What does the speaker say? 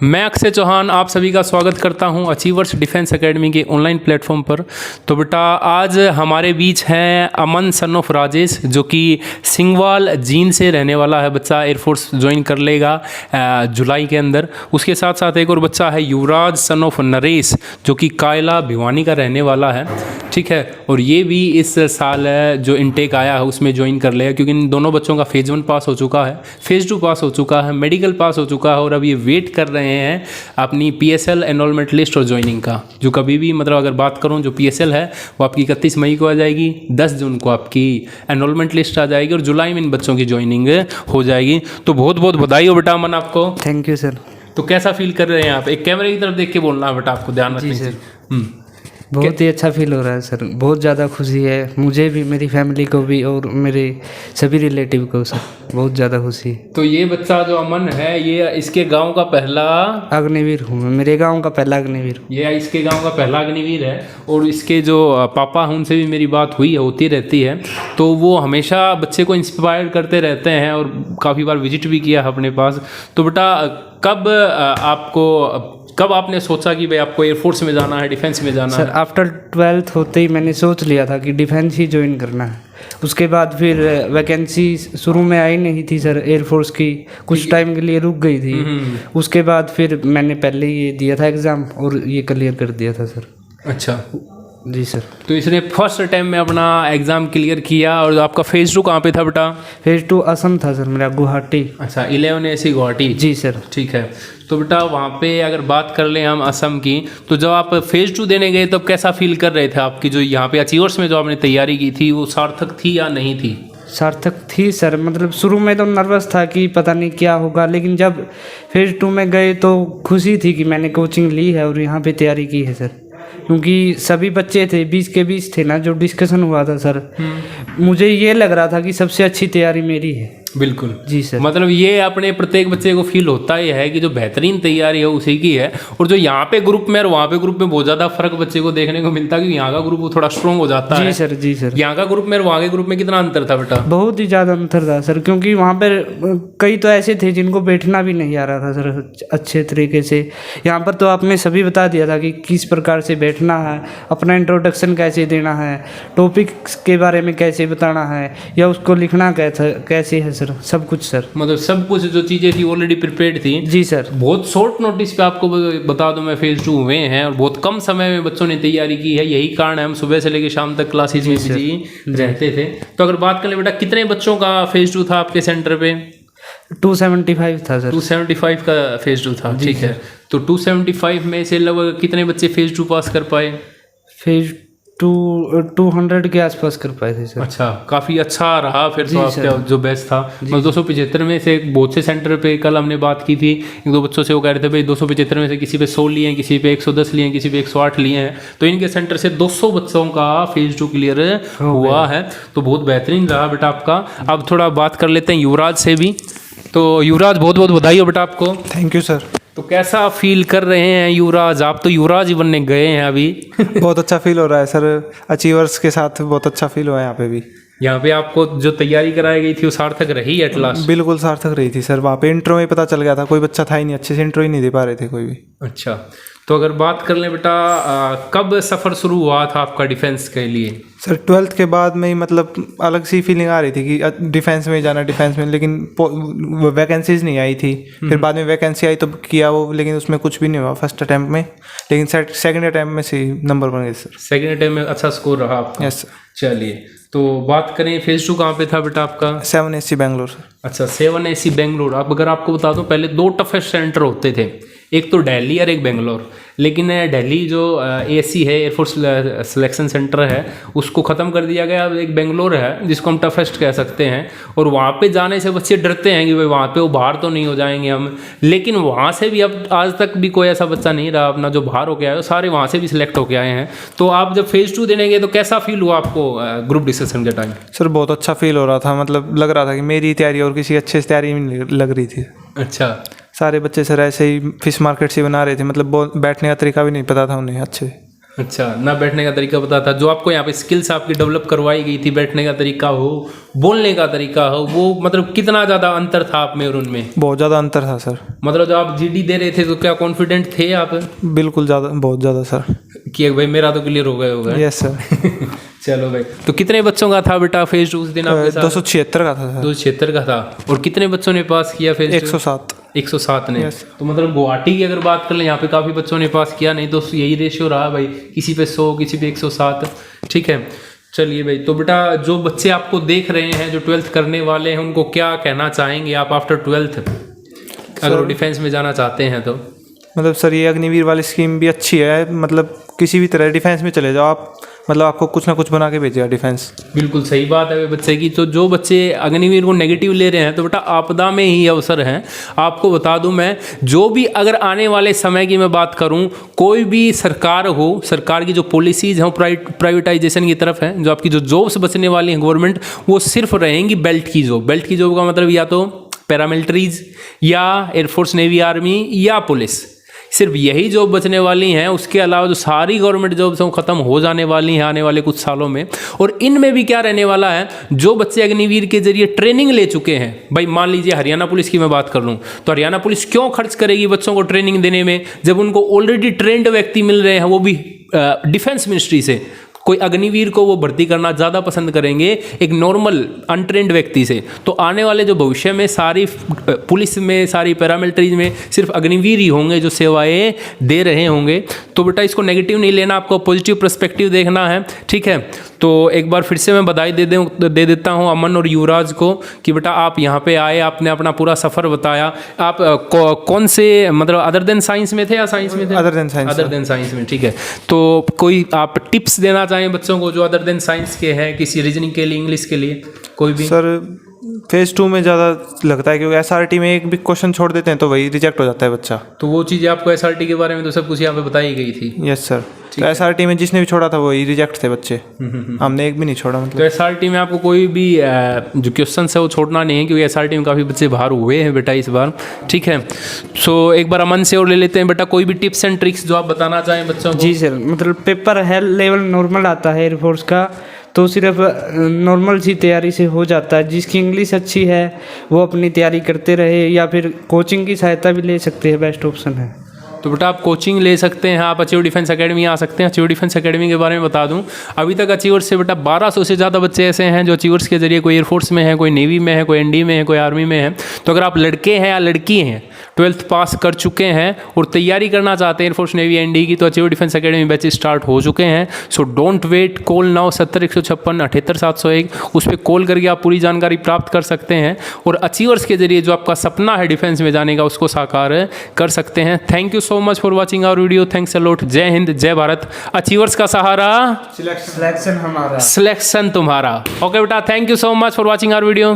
मैं अक्षय चौहान आप सभी का स्वागत करता हूं अचीवर्स डिफेंस एकेडमी के ऑनलाइन प्लेटफॉर्म पर। तो बेटा आज हमारे बीच हैं अमन सन ऑफ राजेश, जो कि सिंगवाल जीन से रहने वाला है बच्चा। एयरफोर्स ज्वाइन कर लेगा जुलाई के अंदर। उसके साथ साथ एक और बच्चा है युवराज सन ऑफ नरेश, जो कि कायला भिवानी का रहने वाला है, ठीक है। और ये भी इस साल जो इनटेक आया है उसमें ज्वाइन कर लेगा, क्योंकि इन दोनों बच्चों का फेज़ 1 पास हो चुका है, फेज़ 2 पास हो चुका है, मेडिकल पास हो चुका है और अब ये वेट कर रहे हैं अपनी पीएसएल एनरोलमेंट लिस्ट और ज्वाइनिंग का। जो कभी भी मतलब अगर बात करूं, जो पीएसएल है वो आपकी 31 मई को आ जाएगी, 10 जून को आपकी एनरोलमेंट लिस्ट आ जाएगी और जुलाई में इन बच्चों की ज्वाइनिंग हो जाएगी। तो बहुत बहुत बधाई हो बेटा अमन आपको। Thank you sir. तो कैसा फील कर रहे हैं आप? एक कैमरे की तरफ देख के बोलना है बेटा, आपको ध्यान रखना है। बहुत ही अच्छा फील हो रहा है सर, बहुत ज़्यादा खुशी है मुझे भी, मेरी फैमिली को भी और मेरे सभी रिलेटिव को सर, बहुत ज़्यादा खुशी। तो ये बच्चा जो अमन है, ये इसके गांव का पहला अग्निवीर हूँ मैं, मेरे गांव का पहला अग्निवीर हूँ। ये इसके गांव का पहला अग्निवीर है। और इसके जो पापा हैं उनसे भी मेरी बात होती रहती है, तो वो हमेशा बच्चे को इंस्पायर करते रहते हैं और काफ़ी बार विजिट भी किया है अपने पास। तो बेटा कब आपने सोचा कि भाई आपको एयरफोर्स में जाना है, डिफेंस में जाना है? सर आफ्टर 12th होते ही मैंने सोच लिया था कि डिफेंस ही ज्वाइन करना है। उसके बाद फिर वैकेंसी शुरू में आई नहीं थी सर, एयरफोर्स की कुछ टाइम के लिए रुक गई थी। उसके बाद फिर मैंने पहले ये दिया था एग्ज़ाम और ये क्लियर कर दिया था सर। अच्छा जी सर। तो इसने फर्स्ट टाइम में अपना एग्ज़ाम क्लियर किया। और आपका फेज़ 2 कहाँ पे था बेटा? फेज़ 2 असम था सर मेरा, गुवाहाटी। अच्छा 11 ऐसी गुवाहाटी। जी सर। ठीक है। तो बेटा वहाँ पे अगर बात कर लें हम असम की, तो जब आप फेज़ 2 देने गए तब कैसा फील कर रहे थे? आपकी जो यहाँ पे अचीवर्स में जो आपने तैयारी की थी वो सार्थक थी या नहीं थी? सार्थक थी सर, मतलब शुरू में तो नर्वस था कि पता नहीं क्या होगा, लेकिन जब फेज़ 2 में गए तो खुशी थी कि मैंने कोचिंग ली है और यहाँ पे तैयारी की है सर। क्योंकि सभी बच्चे थे 20 के 20 थे ना, जो डिस्कशन हुआ था सर, मुझे ये लग रहा था कि सबसे अच्छी तैयारी मेरी है। बिल्कुल जी सर। मतलब ये अपने प्रत्येक बच्चे को फील होता ही है कि जो बेहतरीन तैयारी है उसी की है। और जो यहाँ पे ग्रुप में और वहाँ पे ग्रुप में बहुत ज़्यादा फर्क बच्चे को देखने को मिलता है कि यहाँ का ग्रुप थोड़ा स्ट्रॉन्ग हो जाता है। जी सर। जी सर। यहाँ का ग्रुप में और वहाँ के ग्रुप में कितना अंतर था बेटा? बहुत ही ज़्यादा अंतर था सर, क्योंकि वहाँ पर कई तो ऐसे थे जिनको बैठना भी नहीं आ रहा था सर अच्छे तरीके से। यहाँ पर तो आपने सभी बता दिया था कि किस प्रकार से बैठना है, अपना इंट्रोडक्शन कैसे देना है, टॉपिक्स के बारे में कैसे बताना है, या उसको लिखना कैसे है सर, सब कुछ सर। मतलब सब कुछ जो चीज़ें थी ऑलरेडी प्रिपेयर्ड थी। जी सर। बहुत शॉर्ट नोटिस पे आपको बता दूं मैं, फेज़ 2 हुए हैं और बहुत कम समय में बच्चों ने तैयारी की है। यही कारण है हम सुबह से लेकर शाम तक क्लासेज में बिजी रहते थे। तो अगर बात करें बेटा, कितने बच्चों का फेज़ 2 था आपके सेंटर पे? 275 था सर। 275 का फेज़ 2 था, ठीक है। तो 275 में से लगभग कितने बच्चे फेज़ 2 पास कर पाए? फेज़ 200 के आसपास कर पाए थे सर। अच्छा, काफ़ी अच्छा रहा फिर तो आपका जो बेस्ट था। मतलब 275 में से बहुत से सेंटर पे कल हमने बात की थी, 1-2 बच्चों से वो कह रहे थे भाई 275 में से किसी पे 100 लिए हैं, किसी पे 110 लिए हैं, किसी पे 108 लिए हैं। तो इनके सेंटर से 200 बच्चों का फेज़ 2 क्लियर हुआ है। तो बहुत बेहतरीन रहा बेटा आपका। अब थोड़ा बात कर लेते हैं युवराज से भी। तो युवराज बहुत बहुत बधाई हो बेटा आपको। Thank you sir. तो कैसा फील कर रहे हैं युवराज? आप तो युवराज ही बनने गए हैं अभी। बहुत अच्छा फील हो रहा है सर, अचीवर्स के साथ बहुत अच्छा फील हुआ है यहाँ पे भी। यहाँ पे आपको जो तैयारी कराई गई थी वो सार्थक रही एट लास्ट? बिल्कुल सार्थक रही थी सर। वहाँ पे इंट्रो में पता चल गया था, कोई बच्चा था ही नहीं, अच्छे से इंट्रो ही नहीं दे पा रहे थे कोई भी। अच्छा, तो अगर बात कर लें बेटा, कब सफ़र शुरू हुआ था आपका डिफेंस के लिए? सर 12th के बाद में ही मतलब अलग सी फीलिंग आ रही थी कि डिफेंस में जाना, डिफेंस में, लेकिन वैकेंसीज नहीं आई थी। फिर बाद में वैकेंसी आई तो किया वो, लेकिन उसमें कुछ भी नहीं हुआ फर्स्ट अटैम्प्ट में, लेकिन सेकंड अटैम्प्ट में से नंबर बन गए सर। सेकंड अटैम्प्ट में अच्छा स्कोर रहा आपका? Yes sir. चलिए, तो बात करें फेज़ 2 कहाँ पे था बेटा आपका? 7SC Bangalore sir. अच्छा 7SC बेंगलोर। अब अगर आपको बता दूं, पहले 2 टफेस्ट सेंटर होते थे, एक तो दिल्ली और एक बेंगलोर। लेकिन दिल्ली जो ASC है, एयरफोर्स सिलेक्शन सेंटर है, उसको ख़त्म कर दिया गया। अब एक बेंगलोर है जिसको हम टफेस्ट कह सकते हैं। और वहाँ पे जाने से बच्चे डरते हैं कि भाई वहाँ पे वो बाहर तो नहीं हो जाएंगे हम। लेकिन वहाँ से भी अब आज तक भी कोई ऐसा बच्चा नहीं रहा अपना जो बाहर होके आए, सारे वहाँ से भी सिलेक्ट होके आए हैं। तो आप जब फेज़ 2 देने गए तो कैसा फील हुआ आपको ग्रुप डिस्कशन के टाइम? सर बहुत अच्छा फील हो रहा था, मतलब लग रहा था कि मेरी तैयारी और किसी अच्छे से तैयारी नहीं लग रही थी। अच्छा, सारे बच्चे सर ऐसे ही फिश मार्केट से बना रहे थे, मतलब बैठने का तरीका भी नहीं पता था उन्हें अच्छे। अच्छा, ना बैठने का तरीका पता था। जो आपको यहाँ पे स्किल्स आपकी डेवलप करवाई गई थी, बैठने का तरीका हो, बोलने का तरीका हो, वो मतलब कितना ज़्यादा अंतर था आप में और उनमें? बहुत ज़्यादा अंतर था सर। मतलब जब आप जीडी दे रहे थे तो क्या कॉन्फिडेंट थे आप बिल्कुल ज़्यादा, बहुत ज़्यादा सर। कि भाई मेरा तो क्लियर हो गया होगा? Yes sir. चलो भाई, तो कितने बच्चों का था बेटा फेज 2 उस दिन आपके साथ? 276 का था सर। 276 का था। और कितने बच्चों ने पास किया फेज 107। 107 ने। Yes. तो मतलब गुवाहाटी की अगर बात कर लें, यहाँ पे काफ़ी बच्चों ने पास किया, नहीं तो यही रेशियो रहा भाई, किसी पे 100 किसी पे 107। ठीक है, चलिए भाई। तो बेटा जो बच्चे आपको देख रहे हैं जो 12th करने वाले हैं, उनको क्या कहना चाहेंगे आप आफ्टर 12th, अगर वो डिफेंस में जाना चाहते हैं तो? मतलब सर ये अग्निवीर वाली स्कीम भी अच्छी है, मतलब किसी भी तरह डिफेंस में चले जाओ आप, मतलब आपको कुछ ना कुछ बना के भेजेगा डिफेंस। बिल्कुल सही बात है बच्चे की। तो जो बच्चे अग्निवीर को नेगेटिव ले रहे हैं तो बेटा आपदा में ही अवसर है। आपको बता दूं मैं, जो भी अगर आने वाले समय की मैं बात करूं, कोई भी सरकार हो, सरकार की जो पॉलिसीज़ हैं प्राइवेटाइजेशन की तरफ है, जो आपकी जो जॉब्स बचने वाली हैं गवर्नमेंट, वो सिर्फ रहेंगी बेल्ट की जॉब। बेल्ट की जॉब का मतलब या तो पैरामिलिट्रीज या एयरफोर्स, नेवी, आर्मी या पुलिस, सिर्फ यही जॉब बचने वाली हैं। उसके अलावा जो सारी गवर्नमेंट जॉब्स हैं वो ख़त्म हो जाने वाली हैं आने वाले कुछ सालों में। और इनमें भी क्या रहने वाला है, जो बच्चे अग्निवीर के जरिए ट्रेनिंग ले चुके हैं, भाई मान लीजिए हरियाणा पुलिस की मैं बात कर लूँ, तो हरियाणा पुलिस क्यों खर्च करेगी बच्चों को ट्रेनिंग देने में, जब उनको ऑलरेडी ट्रेंड व्यक्ति मिल रहे हैं, वो भी डिफेंस मिनिस्ट्री से। कोई अग्निवीर को वो भर्ती करना ज़्यादा पसंद करेंगे एक नॉर्मल अनट्रेंड व्यक्ति से। तो आने वाले जो भविष्य में सारी पुलिस में, सारी पैरामिलिट्रीज में सिर्फ अग्निवीर ही होंगे जो सेवाएं दे रहे होंगे। तो बेटा इसको नेगेटिव नहीं लेना, आपको पॉजिटिव पर्सपेक्टिव देखना है। ठीक है, तो एक बार फिर से मैं बधाई दे देता हूँ अमन और युवराज को कि बेटा आप यहाँ पे आए, आपने अपना पूरा सफ़र बताया। आप कौन से मतलब अदर देन साइंस में थे या साइंस में थे? Other than science. Other than science में, ठीक है। तो कोई आप टिप्स देना चाहें बच्चों को जो अदर देन साइंस के हैं, किसी रीजनिंग के लिए, इंग्लिश के लिए, कोई भी? सर फेज़ 2 में ज़्यादा लगता है क्योंकि एसआरटी में एक भी क्वेश्चन छोड़ देते हैं तो वही रिजेक्ट हो जाता है बच्चा। तो वो चीज़ आपको एसआरटी के बारे में तो सब कुछ यहाँ पे बताई गई थी? Yes sir. तो एसआरटी में जिसने भी छोड़ा था वही रिजेक्ट थे बच्चे, हमने एक भी नहीं छोड़ा। मतलब तो एसआरटी में आपको कोई भी जो क्वेश्चन है वो छोड़ना नहीं है, क्योंकि एसआरटी में काफ़ी बच्चे बाहर हुए हैं बेटा इस बार। ठीक है, सो एक बार अमन से और ले लेते हैं बेटा, कोई भी टिप्स एंड ट्रिक्स जो आप बताना चाहें बच्चों को? जी सर, मतलब पेपर है लेवल नॉर्मल आता है एयरफोर्स का, तो सिर्फ नॉर्मल सी तैयारी से हो जाता है। जिसकी इंग्लिश अच्छी है वो अपनी तैयारी करते रहे, या फिर कोचिंग की सहायता भी ले सकते हैं, बेस्ट ऑप्शन है। तो बेटा आप कोचिंग ले सकते हैं, आप अचीवर डिफेंस एकेडमी आ सकते हैं। अचीवर डिफेंस एकेडमी के बारे में बता दूं, अभी तक अचीवर्स से बेटा 1200 से ज़्यादा बच्चे ऐसे हैं जो अचीवर्स के जरिए कोई एयरफोर्स में है, कोई नेवी में है, कोई एनडी में है, कोई आर्मी में है। तो अगर आप लड़के हैं या लड़की हैं, 12th पास कर चुके हैं और तैयारी करना चाहते हैं एयरफोर्स, नेवी, एनडी की, तो achiever defence academy batch start हो चुके हैं। So don't wait, call now 70 156 78 701, उस पर कॉल करके आप पूरी जानकारी प्राप्त कर सकते हैं और अचीवर्स के जरिए जो आपका सपना है डिफेंस में जाने का उसको साकार कर सकते हैं। Thank you so much for watching our video. Thanks a lot. जय हिंद, जय भारत। अचीवर्स का सहारा, सिलेक्शन हमारा, सिलेक्शन तुम्हारा। ओके बेटा, thank you so much for watching our video.